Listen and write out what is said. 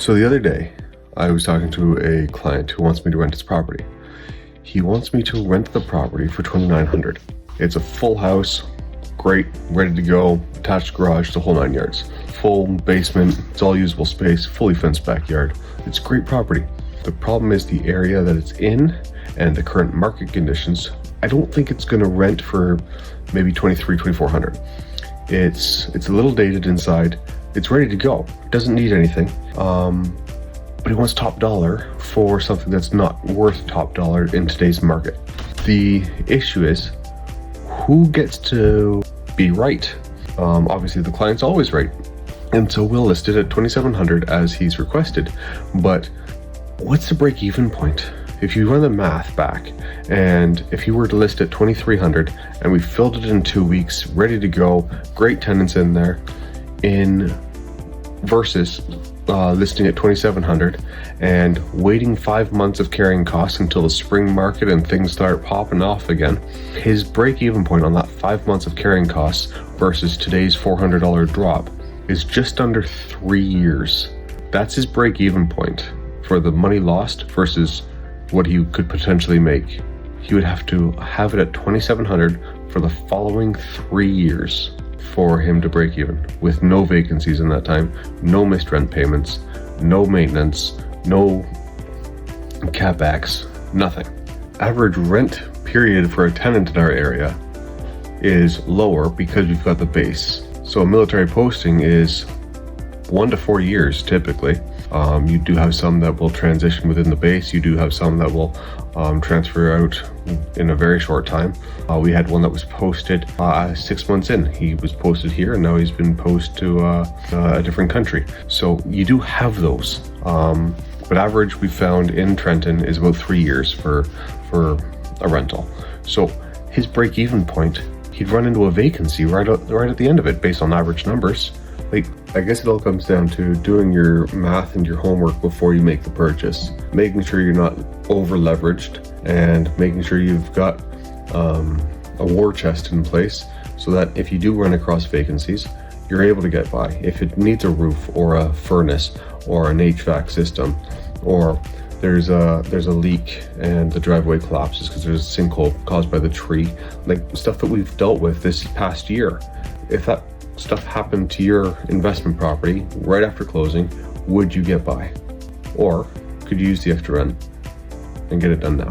So the other day, I was talking to a client who wants me to rent his property. He wants me to rent the property for $2,900. It's a full house, great, ready to go, attached garage, the whole 9 yards. Full basement, it's all usable space, fully fenced backyard. It's a great property. The problem is the area that it's in and the current market conditions. I don't think it's gonna rent for maybe $2,400. It's a little dated inside. It's ready to go. It doesn't need anything. But he wants top dollar for something that's not worth top dollar in today's market. The issue is, who gets to be right? Obviously the client's always right. And so we'll list it at $2,700 as he's requested. But what's the break-even point? If you run the math back, and if you were to list at $2,300 and we filled it in 2 weeks, ready to go, great tenants in there, versus listing at $2,700 and waiting 5 months of carrying costs until the spring market and things start popping off again, his break-even point on that 5 months of carrying costs versus today's $400 drop is just under 3 years. That's his break-even point for the money lost versus what he could potentially make. He would have to have it at $2,700 for the following 3 years for him to break even, with no vacancies in that time, no missed rent payments, no maintenance, no capex, nothing. Average rent period for a tenant in our area is lower because we've got the base. So a military posting is 1 to 4 years typically. You do have some that will transition within the base. You do have some that will transfer out in a very short time. We had one that was posted 6 months in. He was posted here and now he's been posted to a different country. So you do have those. But average we found in Trenton is about 3 years for a rental. So his break-even point, he'd run into a vacancy right at the end of it based on average numbers. Like, I guess it all comes down to doing your math and your homework before you make the purchase, making sure you're not over leveraged, and making sure you've got a war chest in place so that if you do run across vacancies, you're able to get by. If it needs a roof or a furnace or an HVAC system, or there's a leak and the driveway collapses because there's a sinkhole caused by the tree, like stuff that we've dealt with this past year. If that stuff happened to your investment property right after closing, would you get by? Or could you use the extra rent and get it done now?